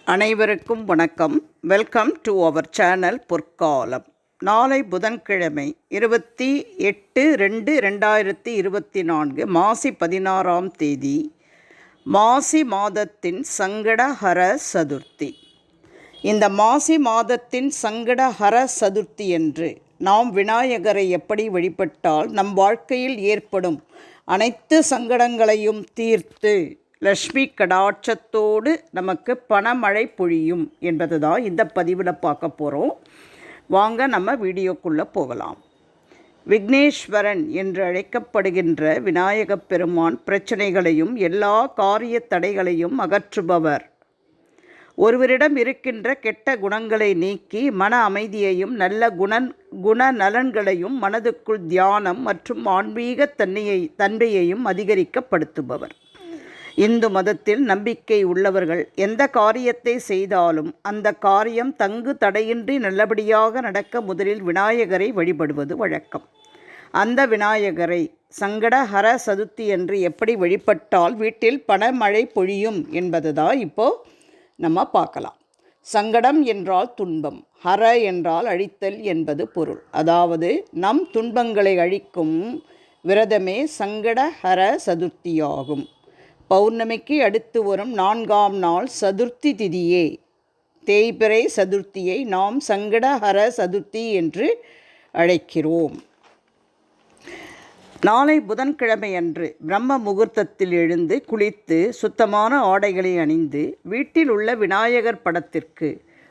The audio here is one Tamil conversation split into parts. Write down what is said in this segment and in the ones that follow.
அனைவருக்கும் வணக்கம். வெல்கம் டு அவர் சேனல் பொற்காலம். நாளை புதன்கிழமை 28/2/2024 மாசி 16ஆம் தேதி, மாசி மாதத்தின் சங்கடஹர சதுர்த்தி. இந்த மாசி மாதத்தின் சங்கடஹர சதுர்த்தி என்று நாம் விநாயகரை எப்படி வழிபட்டால் நம் வாழ்க்கையில் ஏற்படும் அனைத்து சங்கடங்களையும் தீர்த்து லக்ஷ்மி கடாட்சத்தோடு நமக்கு பணமழை பொழியும் என்பது தான் இந்த பதிவில் பார்க்க போகிறோம். வாங்க நம்ம வீடியோக்குள்ளே போகலாம். விக்னேஸ்வரன் என்று அழைக்கப்படுகின்ற விநாயகப் பெருமான் பிரச்சனைகளையும் எல்லா காரிய தடைகளையும் அகற்றுபவர். ஒருவரிடம் இருக்கின்ற கெட்ட குணங்களை நீக்கி மன அமைதியையும் நல்ல குணநலன்களையும் மனதுக்குள் தியானம் மற்றும் ஆன்மீக தன்மையையும் அதிகரிக்கப்படுத்துபவர். இந்து மதத்தில் நம்பிக்கை உள்ளவர்கள் எந்த காரியத்தை செய்தாலும் அந்த காரியம் தங்கு தடையின்றி நல்லபடியாக நடக்க முதலில் விநாயகரை வழிபடுவது வழக்கம். அந்த விநாயகரை சங்கடஹர சதுர்த்தி என்று எப்படி வழிபட்டால் வீட்டில் பணமழை பொழியும் என்பது தான் இப்போது நம்ம பார்க்கலாம். சங்கடம் என்றால் துன்பம், ஹர என்றால் அழித்தல் என்பது பொருள். அதாவது நம் துன்பங்களை அழிக்கும் விரதமே சங்கடஹர சதுர்த்தியாகும். பௌர்ணமிக்கு அடுத்து வரும் 4ஆம் நாள் சதுர்த்தி திதியே தேய்பிறை சதுர்த்தியை நாம் சங்கடஹர சதுர்த்தி என்று அழைக்கிறோம். நாளை புதன்கிழமை அன்று பிரம்ம முகூர்த்தத்தில் எழுந்து குளித்து சுத்தமான ஆடைகளை அணிந்து வீட்டில் உள்ள விநாயகர் படத்திற்கு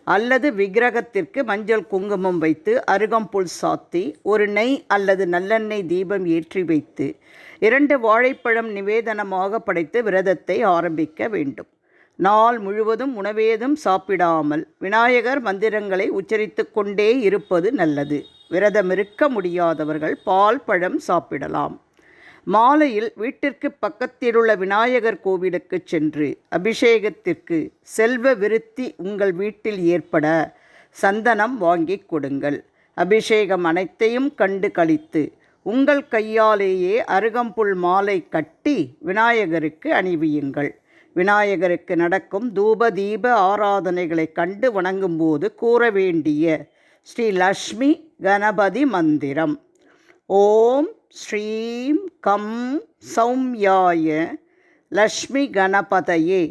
அல்லது விக்கிரகத்திற்கு மஞ்சள் குங்குமம் வைத்து அருகம்புல் சாத்தி ஒரு நெய் அல்லது நல்லெண்ணெய் தீபம் ஏற்றி வைத்து 2 வாழைப்பழம் நிவேதனமாக படைத்து விரதத்தை ஆரம்பிக்க வேண்டும். நாள் முழுவதும் உணவேதும் சாப்பிடாமல் விநாயகர் மந்திரங்களை உச்சரித்து கொண்டே இருப்பது நல்லது. விரதம் இருக்க முடியாதவர்கள் பால் பழம் சாப்பிடலாம். மாலையில் வீட்டிற்கு பக்கத்திலுள்ள விநாயகர் கோவிலுக்கு சென்று அபிஷேகத்திற்கு செல்வ விருத்தி உங்கள் வீட்டில் ஏற்பட சந்தனம் வாங்கி கொடுங்கள். அபிஷேகம் அனைத்தையும் கண்டு கழித்து உங்கள் கையாலேயே அருகம்புல் மாலை கட்டி விநாயகருக்கு அணிவியுங்கள். விநாயகருக்கு நடக்கும் தூப தீப ஆராதனைகளை கண்டு வணங்கும்போது கூற வேண்டிய ஸ்ரீ லக்ஷ்மி கணபதி மந்திரம்: ஓம் ஸ்ரீம் கம் சௌம்யாய லக்ஷ்மி கணபதயே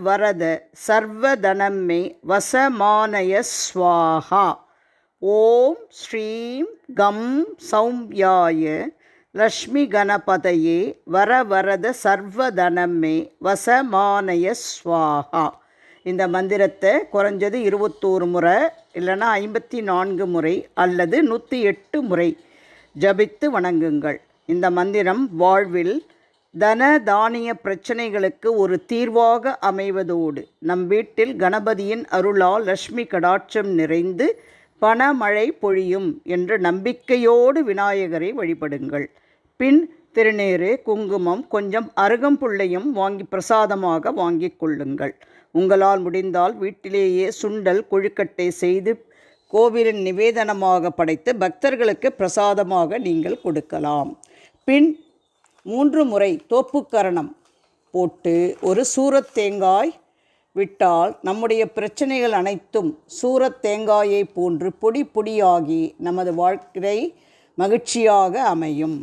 வரத சர்வதனமே வசமானய ஸ்வாஹா. ஓம் ஸ்ரீம் கம் சௌம்யாய லக்ஷ்மி கணபதயே வரத சர்வதனமே வசமானய ஸ்வாஹா. இந்த மந்திரத்தை குறைஞ்சது 21 முறை இல்லைன்னா 54 முறை அல்லது 108 முறை ஜபித்து வணங்குங்கள். இந்த மந்திரம் வாழ்வில் தன தானிய பிரச்சனைகளுக்கு ஒரு தீர்வாக அமைவதோடு நம் வீட்டில் கணபதியின் அருளால் லக்ஷ்மி கடாட்சம் நிறைந்து பணமழை பொழியும் என்ற நம்பிக்கையோடு விநாயகரை வழிபடுங்கள். பின் திருநீறு, குங்குமம், கொஞ்சம் அருகம்புல்லையும் பிரசாதமாக வாங்கி கொள்ளுங்கள். உங்களால் முடிந்தால் வீட்டிலேயே சுண்டல் கொழுக்கட்டை செய்து கோவிலின் நிவேதனமாக படைத்து பக்தர்களுக்கு பிரசாதமாக நீங்கள் கொடுக்கலாம். பின் 3 முறை தோப்புக்கரணம் போட்டு ஒரு சூரத் தேங்காய் விட்டால் நம்முடைய பிரச்சனைகள் அனைத்தும் சூரத் தேங்காயை போன்று பொடி பொடியாகி நமது வாழ்க்கை மகிழ்ச்சியாக அமையும்.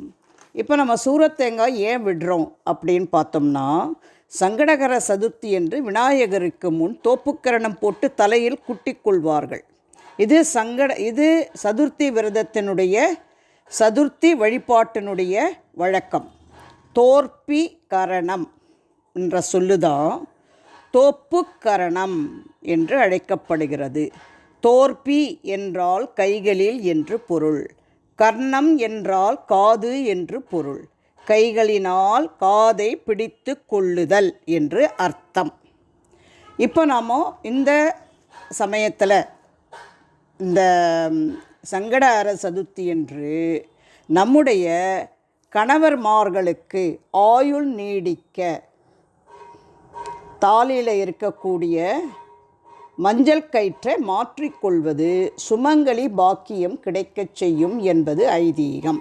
இப்போ நம்ம சூரத் தேங்காய் ஏன் விடுறோம் அப்படின்னு பார்த்தோம்னா, சங்கடகர சதுர்த்தி என்று விநாயகருக்கு முன் தோப்புக்கரணம் போட்டு தலையில் குட்டிக் கொள்வார்கள். இது சதுர்த்தி விரதத்தினுடைய சதுர்த்தி வழிபாட்டினுடைய வழக்கம். தோற்பி கரணம் என்ற சொல்லுதான் தோப்புக்கரணம் என்று அழைக்கப்படுகிறது. தோற்பி என்றால் கைகளில் என்று பொருள். கர்ணம் என்றால் காது என்று பொருள். கைகளினால் காதை பிடித்து கொள்ளுதல் என்று அர்த்தம். இப்போ நாம் இந்த சமயத்தில் இந்த சங்கடஹர சதுர்த்தி என்று நம்முடைய கணவர்மார்களுக்கு ஆயுள் நீடிக்க தாலியில் இருக்கக்கூடிய மஞ்சள் கயிற்றை மாற்றிக்கொள்வது சுமங்கலி பாக்கியம் கிடைக்கச் செய்யும் என்பது ஐதீகம்.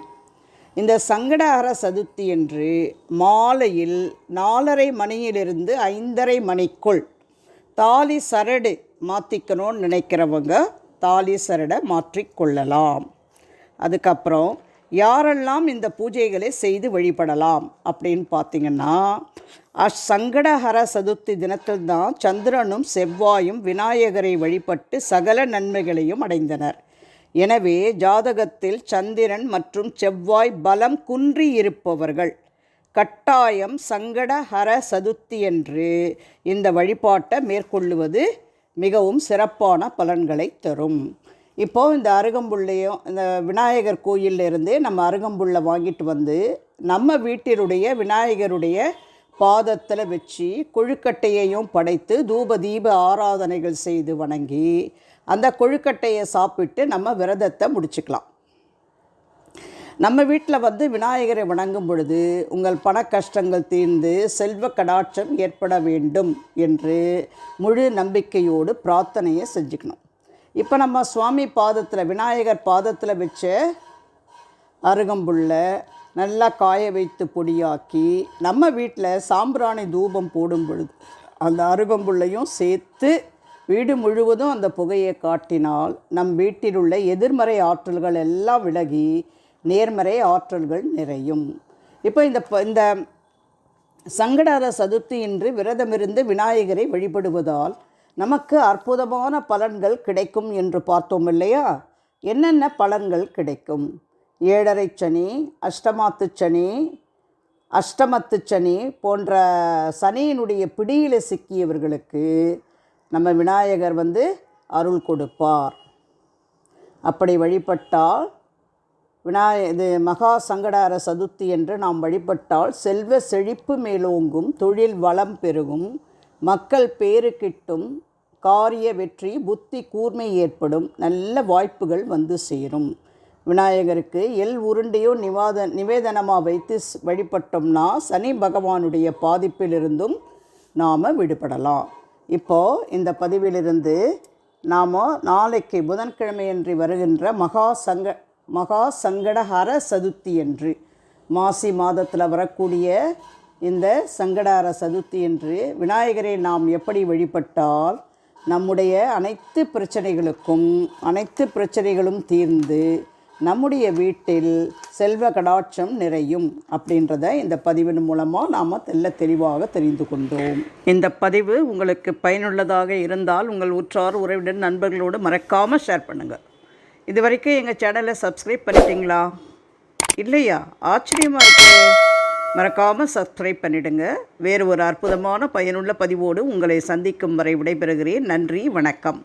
இந்த சங்கடஹர சதுர்த்தி என்று மாலையில் 4:30 மணியிலிருந்து 5:30 மணிக்குள் தாலி சரடு மாற்றிக்கணும்னு நினைக்கிறவங்க தாலி சரடை மாற்றிக்கொள்ளலாம். அதுக்கப்புறம் யாரெல்லாம் இந்த பூஜைகளை செய்து வழிபடலாம் அப்படின்னு பார்த்திங்கன்னா, சங்கடஹர சதுர்த்தி தினத்தில் தான் சந்திரனும் செவ்வாயும் விநாயகரை வழிபட்டு சகல நன்மைகளையும் அடைந்தனர். எனவே ஜாதகத்தில் சந்திரன் மற்றும் செவ்வாய் பலம் குன்றி இருப்பவர்கள் கட்டாயம் சங்கடஹர சதுர்த்தி என்று இந்த வழிபாட்டை மேற்கொள்ளுவது மிகவும் சிறப்பான பலன்களை தரும். இப்போது இந்த அருகம்புல்லையும் இந்த விநாயகர் கோயிலிருந்து நம்ம அருகம்புல்லை வாங்கிட்டு வந்து நம்ம வீட்டினுடைய விநாயகருடைய பாதத்தில் வச்சு கொழுக்கட்டையையும் படைத்து தூப தீப ஆராதனைகள் செய்து வணங்கி அந்த கொழுக்கட்டையை சாப்பிட்டு நம்ம விரதத்தை முடிச்சுக்கலாம். நம்ம வீட்டில் வந்து விநாயகரை வணங்கும் பொழுது உங்கள் பண கஷ்டங்கள் தீர்ந்து செல்வ கடாட்சம் ஏற்பட வேண்டும் என்று முழு நம்பிக்கையோடு பிரார்த்தனையை செஞ்சுக்கணும். இப்போ நம்ம சுவாமி பாதத்தில் விநாயகர் பாதத்தில் வச்ச அருகம்புல்லை நல்லா காய வைத்து பொடியாக்கி நம்ம வீட்டில் சாம்பிராணி தூபம் போடும் பொழுது அந்த அருகம்புல்லையும் சேர்த்து வீடு முழுவதும் அந்த புகையை காட்டினால் நம் வீட்டில் உள்ள எதிர்மறை ஆற்றல்கள் எல்லாம் விலகி நேர்மறை ஆற்றல்கள் நிறையும். இப்போ இந்த சங்கடஹர சதுர்த்தி இன்று விரதமிருந்து விநாயகரை வழிபடுவதால் நமக்கு அற்புதமான பலன்கள் கிடைக்கும் என்று பார்த்தோம் இல்லையா? என்னென்ன பலன்கள் கிடைக்கும்? 7.5 சனி, அஷ்டமத்து சனி போன்ற சனியினுடைய பிடியில் சிக்கியவர்களுக்கு நம்ம விநாயகர் வந்து அருள் கொடுப்பார். அப்படி வழிபட்டால் இது மகா சங்கடஹர சதுர்த்தி என்று நாம் வழிபட்டால் செல்வ செழிப்பு மேலோங்கும், தொழில் வளம் பெருகும், மக்கள் பேறு கிட்டும், காரிய வெற்றி, புத்தி கூர்மை ஏற்படும், நல்ல வாய்ப்புகள் வந்து சேரும். விநாயகருக்கு எள் உருண்டையோ நிவேதனமாக வைத்து வழிபட்டோம்னா சனி பகவானுடைய பாதிப்பிலிருந்தும் நாம் விடுபடலாம். இப்போது இந்த பதிவிலிருந்து நாம் நாளைக்கு புதன்கிழமையன்று வருகின்ற மகா சங்கடஹர சதுர்த்தி என்று மாசி மாதத்தில் வரக்கூடிய இந்த சங்கடஹர சதுர்த்தி என்று விநாயகரை நாம் எப்படி வழிபட்டால் நம்முடைய அனைத்து பிரச்சனைகளும் தீர்ந்து நம்முடைய வீட்டில் செல்வ கடாட்சம் நிறையும் அப்படின்றத இந்த பதிவின் மூலமாக நாம் தெளிவாக தெரிந்து கொண்டோம். இந்த பதிவு உங்களுக்கு பயனுள்ளதாக இருந்தால் உங்கள் உற்றார் உறவினர் நண்பர்களோடு மறக்காமல் ஷேர் பண்ணுங்கள். இது வரைக்கும் எங்கள் சேனலை சப்ஸ்கிரைப் பண்ணிட்டீங்களா? இல்லையா? ஆச்சரியமாக இருக்கு. மறக்காமல் சப்ஸ்கிரைப் பண்ணிவிடுங்க. வேறு ஒரு அற்புதமான பயனுள்ள பதிவோடு உங்களை சந்திக்கும் வரை விடைபெறுகிறேன். நன்றி, வணக்கம்.